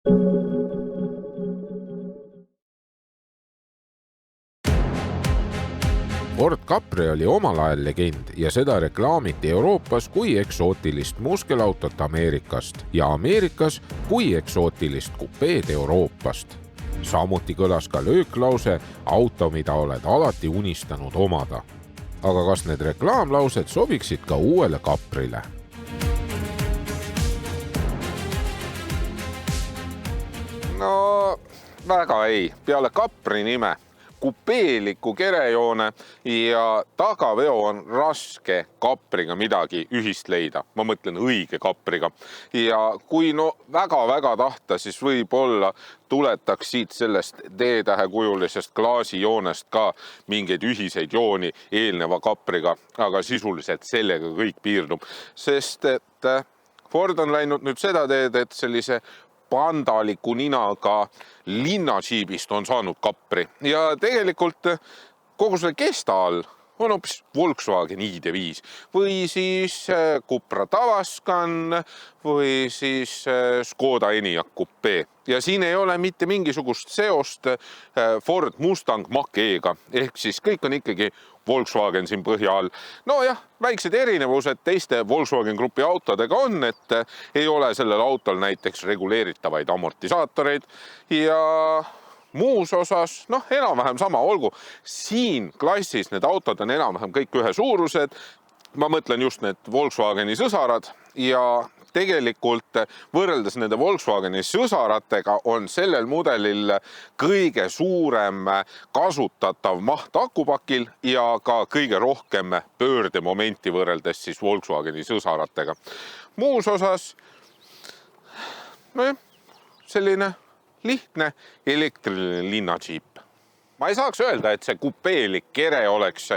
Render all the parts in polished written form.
Ford Capri oli omal ajal legend ja seda reklaamiti Euroopas kui eksootilist muskelautot Ameerikast ja Ameerikas kui eksootilist kupeed Euroopast. Samuti kõlas ka lööklause auto, mida oled alati unistanud omada. Aga kas need reklaamlaused sobiksid ka uuele Caprile? No väga ei, peale Capri nime. Kupeeliku kerejoone ja tagaveo on raske Capriga midagi ühist leida. Ma mõtlen õige Capriga. Ja kui väga tahta, siis võib-olla tuletaks siit sellest D-tähekujulisest klaasijoonest ka mingeid ühiseid jooni eelneva Capriga, aga sisuliselt sellega kõik piirdub. Sest et Ford on läinud nüüd seda teed, et sellise pandaliku ninaga linnajiibist on saanud Capri. Ja tegelikult kogu selle kesta all on hoopis Volkswagen ID5 või siis Cupra Tavascan või siis Škoda Enyaq Coupe. Ja siin ei ole mitte mingisugust seost Ford Mustang Mach-E-ga, ehk siis kõik on ikkagi Volkswagen siin põhja all. No jah, väiksed erinevused teiste Volkswagen grupi autodega on, et ei ole sellel autol näiteks reguleeritavaid amortisaatoreid ja muus osas, enam-vähem sama, olgu. Siin klassis need autod on enam-vähem kõik ühe suurused. Ma mõtlen just need Volkswageni sõsarad ja tegelikult võrreldes nende Volkswageni sõsaratega on sellel mudelil kõige suurem kasutatav maht akupakil ja ka kõige rohkem pöördemomenti võrreldes siis Volkswageni sõsaratega. Muus osas, selline lihtne elektriline linnajiip. Ma ei saaks öelda, et see kupeelik kere oleks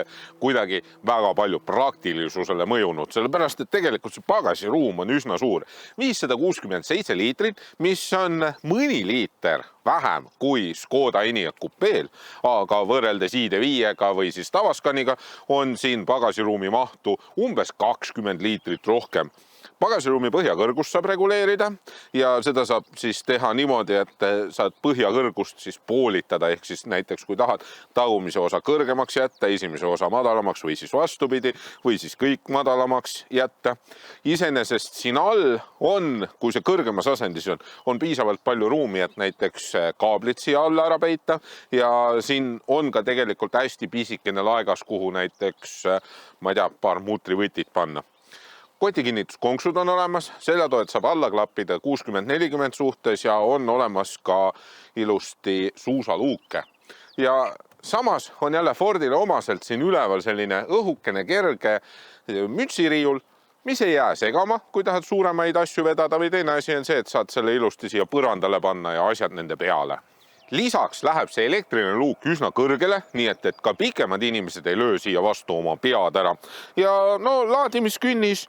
kuidagi väga palju praktilisusele mõjunud, sellepärast, et tegelikult see pagasiruum on üsna suur. 567 liitrit, mis on mõni liiter vähem kui Škoda Enyaq Coupeel, aga võrreldes ID5-ga või siis Tavascaniga on siin pagasiruumi mahtu umbes 20 liitrit rohkem. Pagasiruumi põhjakõrgust saab reguleerida ja seda saab siis teha niimoodi, et saad põhjakõrgust siis poolitada, ehk siis näiteks kui tahad tagumise osa kõrgemaks jätta, esimese osa madalamaks või siis vastupidi, või siis kõik madalamaks jätta. Iseenesest siin all on, kui see kõrgemas asendis on piisavalt palju ruumi, et näiteks kaablid siia alla ära peita ja siin on ka tegelikult hästi pisikene laegas, kuhu näiteks, ma ei tea, paar mutrivõtit panna. Kotikinnituskonksud on olemas, seljatoed saab alla klappida 60-40 suhtes ja on olemas ka ilusti suusaluuke. Ja samas on jälle Fordile omaselt siin üleval selline õhukene kerge mütsiriiul, mis ei jää segama, kui tahad suuremaid asju vedada, või teine asi on see, et saad selle ilusti siia põrandale panna ja asjad nende peale. Lisaks läheb see elektriline luuk üsna kõrgele, nii et ka pikemad inimesed ei löö siia vastu oma pead ära. Ja laadimiskünnis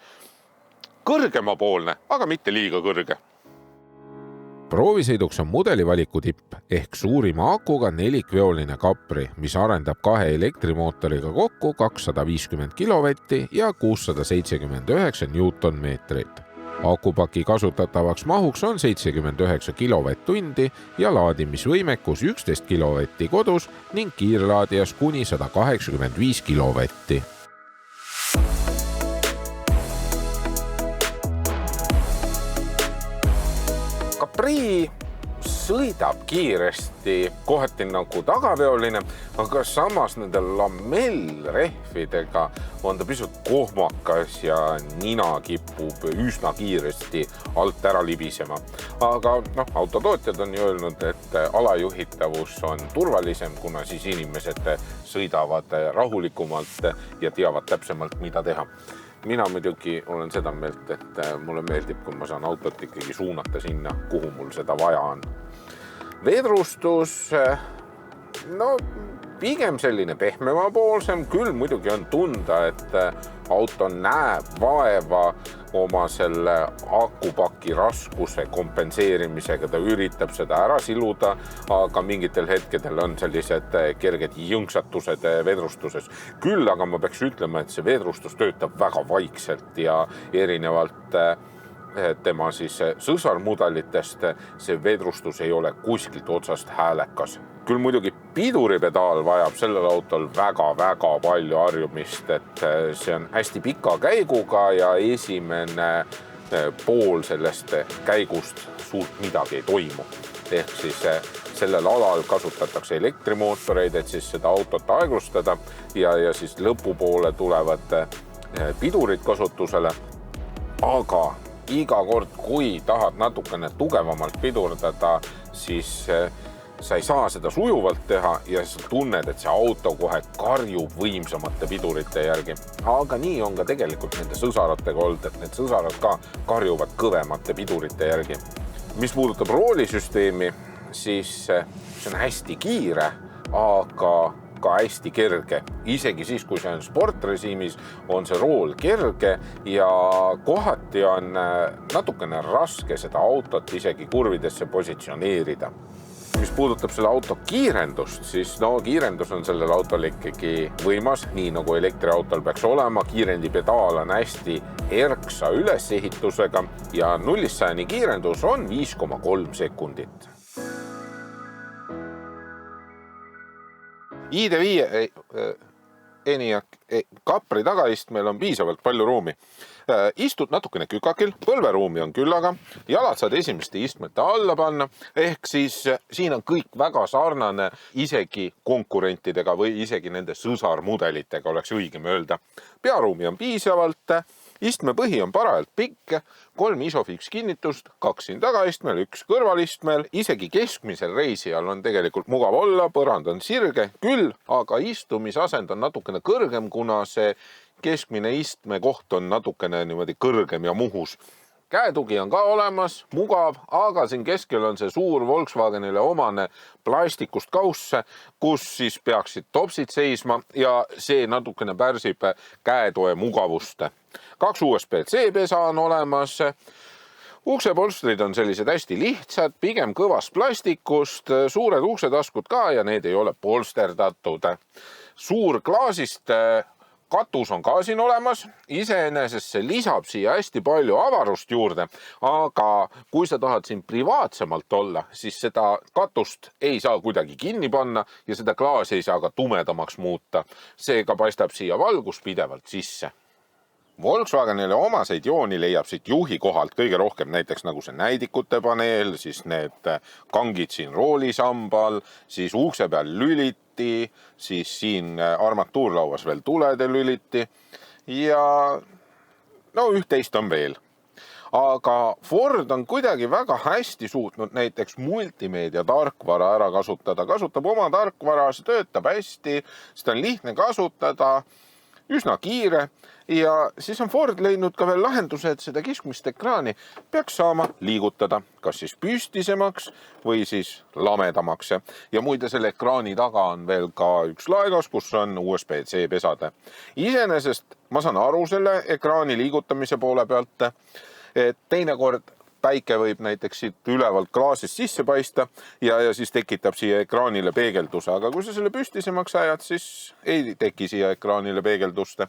kõrgemapoolne, aga mitte liiga kõrge. Proovisõiduks on mudelivaliku tipp ehk suurima akuga nelikveoline Capri, mis arendab 2 elektrimootoriga kokku 250 kilovatti ja 679 newtonmeetrit. Akupaki kasutatavaks mahuks on 79 kilovatt-tundi ja laadimisvõimekus 11 kilovatti kodus ning kiirlaadijas kuni 185 kilovatti. Capri sõidab kiiresti, kohati nagu tagaveoline, aga samas nende lamellrehvidega on ta pisut kohmakas ja nina kipub üsna kiiresti alt ära libisema. Aga autotootjad on öelnud, et alajuhitavus on turvalisem, kuna siis inimesed sõidavad rahulikumalt ja teavad täpsemalt, mida teha. Mina muidugi olen seda meelt, et mulle meeldib, kui ma saan autot ikkagi suunata sinna, kuhu mul seda vaja on. Vedrustus, pigem selline pehmemapoolsem, küll muidugi on tunda, et auto näeb vaeva oma selle akupaki raskuse kompenseerimisega, ta üritab seda ära siluda, aga mingitel hetkedel on sellised kerged jõnksatused vedrustuses. Küll aga ma peaks ütlema, et see vedrustus töötab väga vaikselt ja erinevalt tema siis sõsarmudelitest see vedrustus ei ole kuskilt otsast häälekas. Küll muidugi piduripedaal vajab sellel autol väga-väga palju harjumist, et see on hästi pika käiguga ja esimene pool sellest käigust suurt midagi ei toimu. Ehk siis sellel alal kasutatakse elektrimootoreid, et siis seda autot aeglustada ja siis lõpupoole tulevad pidurid kasutusele. Aga iga kord, kui tahad natukene tugevamalt pidurdada, siis sa ei saa seda sujuvalt teha ja sa tunned, et see auto kohe karjub võimsamate pidurite järgi. Aga nii on ka tegelikult nende sõsaratega olnud, et need sõsarad ka karjuvad kõvemate pidurite järgi. Mis puudutab roolisüsteemi, siis see on hästi kiire, aga ka hästi kerge. Isegi siis, kui see on sportrežiimis, on see rool kerge ja kohati on natukene raske seda autot isegi kurvidesse positsioneerida. Mis puudutab selle auto kiirendust, siis kiirendus on sellel autol ikkagi võimas, nii nagu elektriautol peaks olema. Kiirendipedaal on hästi erksa ülesehitusega ja 0-100 kiirendus on 5,3 sekundit. ID.5 Enyaq Capri tagaistmel on piisavalt palju ruumi. Istud natukene kükakil, põlveruumi on küllaga, jalad saad esimeste istmete alla panna, ehk siis siin on kõik väga sarnane isegi konkurentidega või isegi nende sõsarmudelitega, oleks õigem öelda. Pearuumi on piisavalt, istmepõhi on parajalt pikk, 3 Isofix kinnitust, 2 siin tagaistmel, 1 kõrvalistmel, isegi keskmisel reisijal on tegelikult mugav olla, põrand on sirge küll, aga istumisasend on natukene kõrgem, kuna see keskmine istme koht on natukene niimoodi kõrgem ja muhus. Käetugi on ka olemas, mugav, aga siin keskel on see suur Volkswagenile omane plastikust kauss, kus siis peaksid topsid seisma ja see natukene pärsib käetoe mugavust. 2 USB-C pesa on olemas. Uksepolstrid on sellised hästi lihtsad, pigem kõvast plastikust, suured uksetaskud ka ja need ei ole polsterdatud. Suur klaasist katus on ka siin olemas, iseenesest see lisab siia hästi palju avarust juurde, aga kui sa tahad siin privaatsemalt olla, siis seda katust ei saa kuidagi kinni panna ja seda klaasi ei saa ka tumedamaks muuta. Seega paistab siia valgus pidevalt sisse. Volkswagenile omaseid jooni leiab siit juhi kohalt kõige rohkem, näiteks nagu see näidikute paneel, siis need kangid siin roolisambal, siis ukse peal lüliti, siis siin armatuurlauas veel tulede lüliti ja üht-teist on veel. Aga Ford on kuidagi väga hästi suutnud näiteks multimeedia tarkvara ära kasutada. Kasutab oma tarkvara, see töötab hästi, seda on lihtne kasutada, üsna kiire ja siis on Ford leidnud ka veel lahenduse, et seda keskmist ekraani peaks saama liigutada, kas siis püstisemaks või siis lamedamaks. Ja muide selle ekraani taga on veel ka üks laegas, kus on USB-C pesade. Iseenesest ma saan aru selle ekraani liigutamise poole pealt, et teinekord päike võib näiteks siit ülevalt klaasist sisse paista ja siis tekitab siia ekraanile peegelduse, aga kui sa selle püstisemaks ajad, siis ei teki siia ekraanile peegeldust.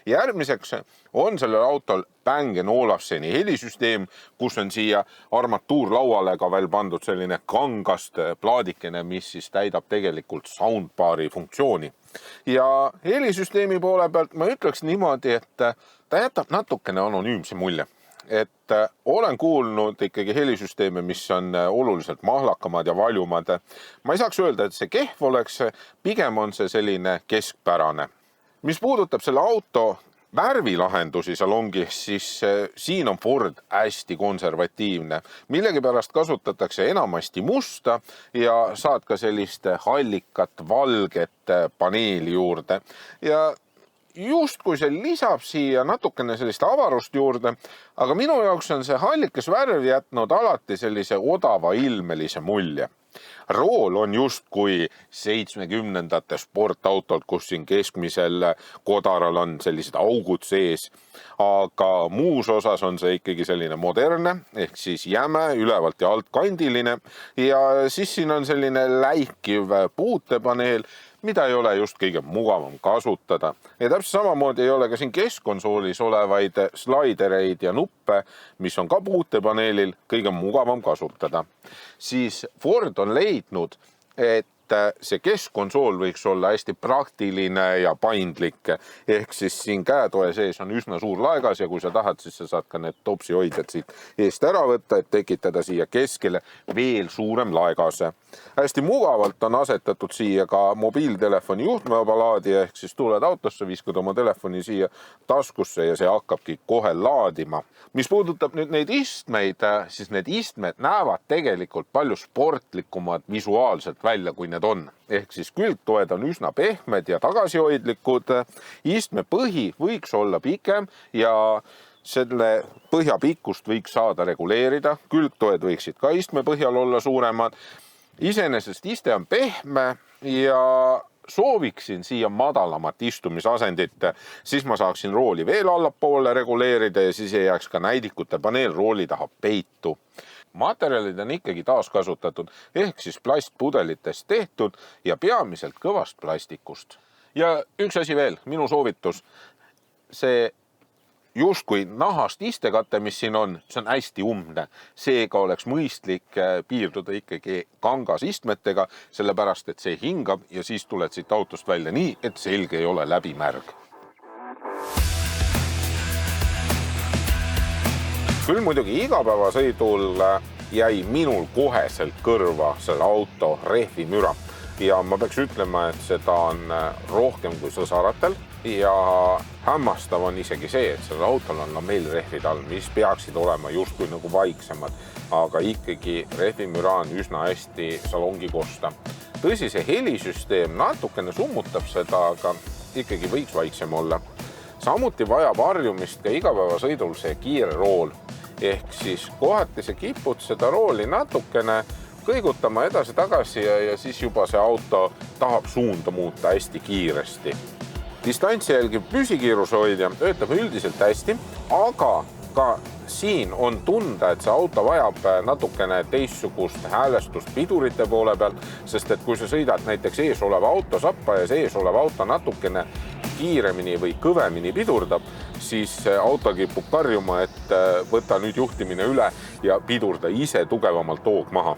Järgmiseks on sellel autol Bang & Olufseni helisüsteem, kus on siia armatuurlauale ka veel pandud selline kangast plaadikene, mis siis täidab tegelikult soundbari funktsiooni. Ja helisüsteemi poole pealt ma ütleks niimoodi, et ta jätab natukene anonüümse mulje. Et olen kuulnud ikkagi helisüsteeme, mis on oluliselt mahlakamad ja valjumad. Ma ei saaks öelda, et see kehv oleks, pigem on see selline keskpärane. Mis puudutab selle auto värvilahendusi salongis, siis siin on Ford hästi konservatiivne. Millegi pärast kasutatakse enamasti musta ja saad ka sellist hallikat, valget paneeli juurde. Ja just kui see lisab siia natukene sellist avarust juurde, aga minu jaoks on see hallikas värv jätnud alati sellise odava ilmelise mulje. Rool on just kui 70ndate sportautolt, kus siin keskmisel kodaral on sellised augud sees, aga muus osas on see ikkagi selline moderne, ehk siis jäme, ülevalt ja alt kandiline ja siis siin on selline läikiv puutepaneel, mida ei ole just kõige mugavam kasutada. Ja täpselt samamoodi ei ole ka siin keskkonsoolis olevaid slaidereid ja nuppe nuppe, mis on ka puutepaneelil kõige mugavam kasutada. Siis Ford on leidnud, et see keskkonsool võiks olla hästi praktiline ja paindlik. Ehk siis siin käetoe sees on üsna suur laegas ja kui sa tahad, siis sa saad ka need topsihoidjad siit eest ära võtta, et tekitada siia keskele veel suurem laegas. Hästi mugavalt on asetatud siia ka mobiiltelefoni juhtmevaba laadija, ehk siis tuled autosse, viskad oma telefoni siia taskusse ja see hakkabki kohe laadima. Mis puudutab nüüd neid istmeid, siis need istmed näevad tegelikult palju sportlikumad visuaalselt välja, kui need on. Ehk siis külgtoed on üsna pehmed ja tagasihoidlikud. Istme põhi võiks olla pikem ja selle põhja pikkust võiks saada reguleerida. Külgtoed võiksid ka istme põhjal olla suuremad. Iseenesest iste on pehme ja sooviksin siia madalamat istumisasendit, siis ma saaksin rooli veel allapoole reguleerida ja siis ei jääks ka näidikute paneel rooli taha peitu. Materjalid on ikkagi taaskasutatud, ehk siis plastpudelitest tehtud ja peamiselt kõvast plastikust. Ja üks asi veel, minu soovitus, see justkui nahast istekate, mis siin on, see on hästi umbne. Seega oleks mõistlik piirduda ikkagi kangas istmetega, sellepärast et see hingab ja siis tuled siit autost välja nii, et selge ei ole läbimärg. Küll muidugi igapäevasõidul jäi minul koheselt kõrva selle auto rehvimüra ja ma peaks ütlema, et seda on rohkem kui sõsaratel ja hämmastav on isegi see, et sellel autol on lamellrehvid all, mis peaksid olema justkui nagu vaiksemad, aga ikkagi rehvimüra on üsna hästi salongi kosta. Tõsi, see helisüsteem natukene summutab seda, aga ikkagi võiks vaiksem olla. Samuti vajab harjumist ka igapäevasõidul see kiire rool. Ehk siis kohati sa kipud seda rooli natukene kõigutama edasi-tagasi ja siis juba see auto tahab suunda muuta hästi kiiresti. Distantsi jälgiv püsikiiruse hoidja töötab üldiselt hästi, aga ka siin on tunda, et see auto vajab natukene teistsugust häälestust pidurite poole peal, sest et kui sa sõidad näiteks ees oleva auto sappa ja see ees olev auto natukene kiiremini või kõvemini pidurdab, siis auto kipub karjuma, et võta nüüd juhtimine üle ja pidurda ise tugevamalt hoog maha.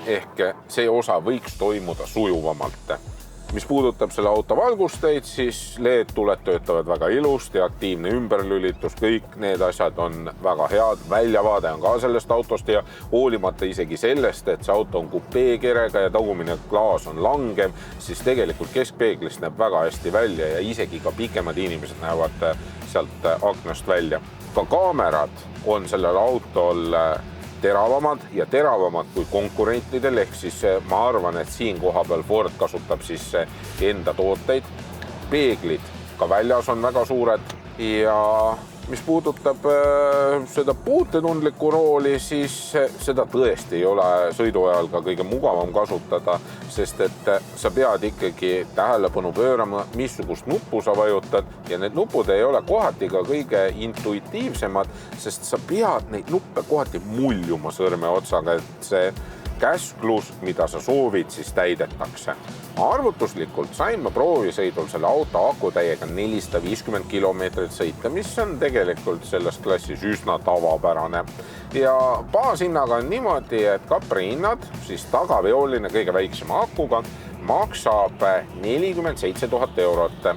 Ehk see osa võiks toimuda sujuvamalt. Mis puudutab selle auto valgusteid, siis LED-tuled töötavad väga ilusti, aktiivne ümberlülitus, kõik need asjad on väga head, väljavaade on ka sellest autost ja hoolimata isegi sellest, et see auto on kupeekerega ja tagumine klaas on langev, siis tegelikult keskpeeglist näeb väga hästi välja ja isegi ka pikemad inimesed näevad sealt aknast välja. Ka kaamerad on sellel autol teravamad ja teravamad kui konkurentidel, ehk siis ma arvan, et siin koha peal Ford kasutab siis enda tooteid. Peeglid ka väljas on väga suured ja mis puudutab seda puutetundlikku rooli, siis seda tõesti ei ole sõiduajal ka kõige mugavam kasutada, sest et sa pead ikkagi tähelepanu pöörama, missugust nuppu sa vajutad ja need nupud ei ole kohati ka kõige intuitiivsemad, sest sa pead neid nuppe kohati muljuma sõrme otsaga, et see käsklus, mida sa soovid, siis täidetakse. Arvutuslikult sain ma proovisõidul selle auto akutäiega 450 kilomeetrit sõita, mis on tegelikult selles klassis üsna tavapärane. Ja baashinnaga on niimoodi, et Capri hinnad, siis tagaveoline kõige väiksema akuga, maksab 47 000 eurot.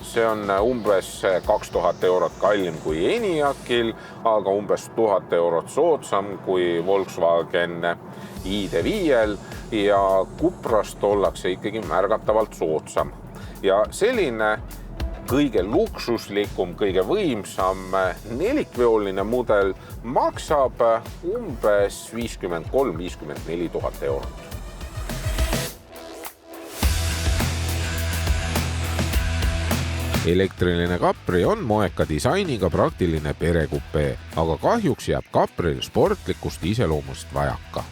See on umbes 2000 eurot kallim kui Eniakil, aga umbes 1000 eurot soodsam kui Volkswagen ID5-l ja Cuprast ollakse ikkagi märgatavalt soodsam. Ja selline kõige luksuslikum, kõige võimsam nelikveoline mudel maksab umbes 53-54 000 eurot. Elektriline Capri on moeka disainiga praktiline perekupe, aga kahjuks jääb Capril sportlikust iseloomust vajaka.